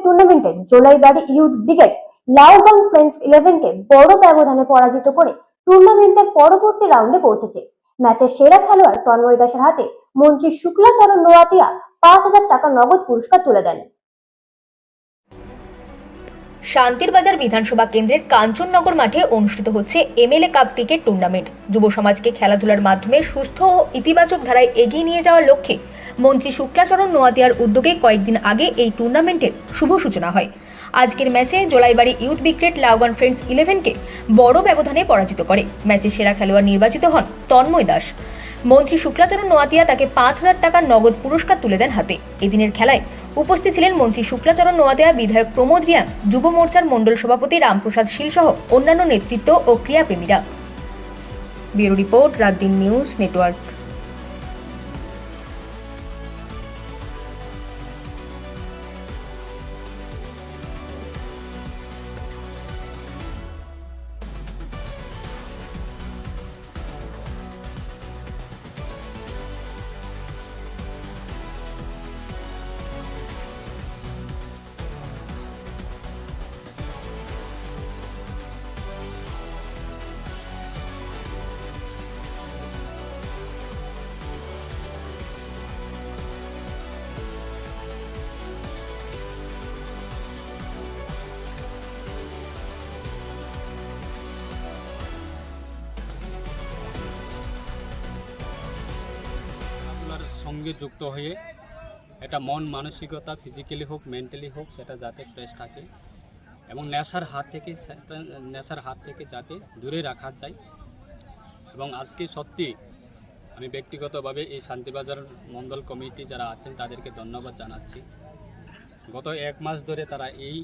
টুর্নামেন্টে Jolaibari youth brigade Laugang friends 11কে বড় ব্যবধানে পরাজিত করে টুর্নামেন্টের পরবর্তী রাউন্ডে পৌঁছেছে। ম্যাচের সেরা খেলোয়াড় তন্ময় দাসের হাতে মন্ত্রী শুক্লাচরণ নোয়াতিয়া 5,000 টাকা নগদ পুরস্কার তুলে দেন। শান্তির বাজার বিধানসভা কেন্দ্রের কাঞ্চননগর মাঠে অনুষ্ঠিত হচ্ছে এমএলএ কাপ ক্রিকেট টুর্নামেন্ট। যুব সমাজকে খেলাধুলার মাধ্যমে সুস্থ ও ইতিবাচক ধারায় এগিয়ে নিয়ে যাওয়ার লক্ষ্যে মন্ত্রী শুক্লাচরণ নোয়াতিয়ার উদ্যোগে কয়েকদিন আগে এই টুর্নামেন্টের শুভ সূচনা হয়। আজকের ম্যাচে জোলাইবাড়ি ইউথ ব্রিগেড লাউগান ফ্রেন্ডস 11কে বড় ব্যবধানে পরাজিত করে। ম্যাচে সেরা খেলোয়াড় নির্বাচিত হন তন্ময় দাস। মন্ত্রী শুক্লাচরণ নোয়াতিয়া তাকে 5,000 টাকার নগদ পুরস্কার তুলে দেন হাতে। এদিনের খেলায় উপস্থিত ছিলেন মন্ত্রী শুক্লাচরণ নোয়াতিয়া, বিধায়ক প্রমোদ রিয়াং, যুব মোর্চার মণ্ডল সভাপতি রামপ্রসাদ শীল সহ অন্যান্য নেতৃত্ব ও ক্রীড়াপ্রেমীরা। Bureau report, রাতদিন news network. সঙ্গে যুক্ত হয়ে এটা মন মানসিকতা ফিজিক্যালি হোক মেন্টালি হোক সেটা যাতে ফ্রেশ থাকে এবং নেশার হাত থেকে যাতে দূরে রাখা যায়। এবং আজকে সত্যি আমি ব্যক্তিগতভাবে এই শান্তিবাজার মণ্ডল কমিটি যারা আছেন তাদেরকে ধন্যবাদ জানাচ্ছি। গত 1 মাস ধরে তারা এই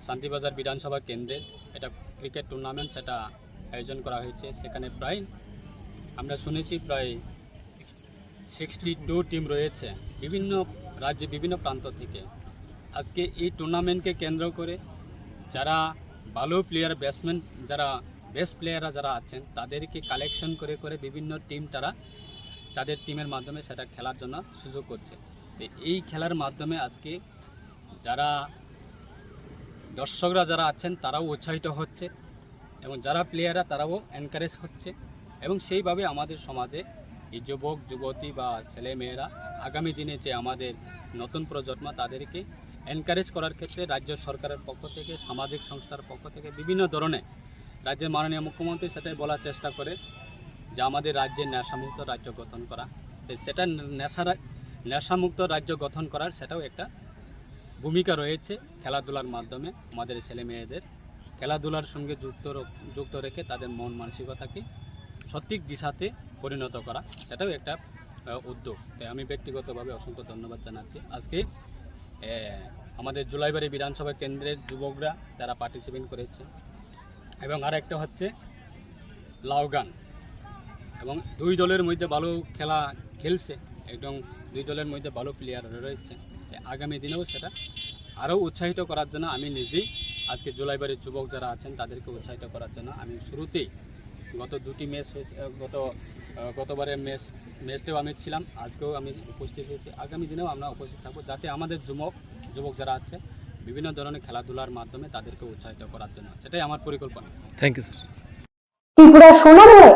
শান্তিবাজার বিধানসভা কেন্দ্রে এটা ক্রিকেট টুর্নামেন্ট সেটা আয়োজন করা হয়েছে। সেখানে প্রায় আমরা শুনেছি প্রায় 62 টিম রয়েছে বিভিন্ন রাজ্যে বিভিন্ন প্রান্ত থেকে। আজকে এই টুর্নামেন্টকে কেন্দ্র করে যারা ভালো প্লেয়ার ব্যাটসম্যান যারা বেস্ট প্লেয়াররা যারা আছেন তাদেরকে কালেকশন করে করে বিভিন্ন টিম তারা তাদের টিমের মাধ্যমে সেটা খেলার জন্য সুযোগ করছে। তো এই খেলার মাধ্যমে আজকে যারা দর্শকরা যারা আছেন তারাও উৎসাহিত হচ্ছে এবং যারা প্লেয়াররা তারাও এনকারেজ হচ্ছে এবং সেইভাবে আমাদের সমাজে এই যুবক যুবতী বা ছেলে মেয়েরা আগামী দিনে যে আমাদের নতুন প্রজন্ম তাদেরকে এনকারেজ করার ক্ষেত্রে রাজ্য সরকারের পক্ষ থেকে সামাজিক সংস্থার পক্ষ থেকে বিভিন্ন ধরনের রাজ্যের মাননীয় মুখ্যমন্ত্রী সেটাই বলার চেষ্টা করে যে আমাদের রাজ্যের নেশামুক্ত রাজ্য গঠন করা। সেটা নেশামুক্ত রাজ্য গঠন করার সেটাও একটা ভূমিকা রয়েছে খেলাধুলার মাধ্যমে আমাদের ছেলে মেয়েদের খেলাধুলার সঙ্গে যুক্ত রেখে তাদের মন মানসিকতাকে সঠিক দিশাতে পরিণত করা সেটাও একটা উদ্যোগ। তাই আমি ব্যক্তিগতভাবে অসংখ্য ধন্যবাদ জানাচ্ছি। আজকে আমাদের জোলাইবাড়ি বিধানসভা কেন্দ্রের যুবকরা যারা পার্টিসিপেট করেছে এবং আরেকটা হচ্ছে লাউগান এবং 2 দলের মধ্যে ভালো খেলা খেলছে এবং 2 দলের মধ্যে ভালো প্লেয়ার রয়েছে। আগামী দিনেও সেটা আরও উৎসাহিত করার জন্য আমি নিজেই আজকে জোলাইবাড়ির যুবক যারা আছেন তাদেরকে উৎসাহিত করার জন্য আমি শুরুতেই গত 2টি ম্যাচ হয়েছে গতবারের ম্যাচটাও আমি ছিলাম, আজকেও আমি উপস্থিত হয়েছি। আগামী দিনেও আমরা উপস্থিত থাকবো যাতে আমাদের যুবক যারা আছে বিভিন্ন ধরনের খেলাধুলার মাধ্যমে তাদেরকে উৎসাহিত করার জন্য, সেটাই আমার পরিকল্পনা। Thank you sir. ত্রিপুরা সোনামুড়ে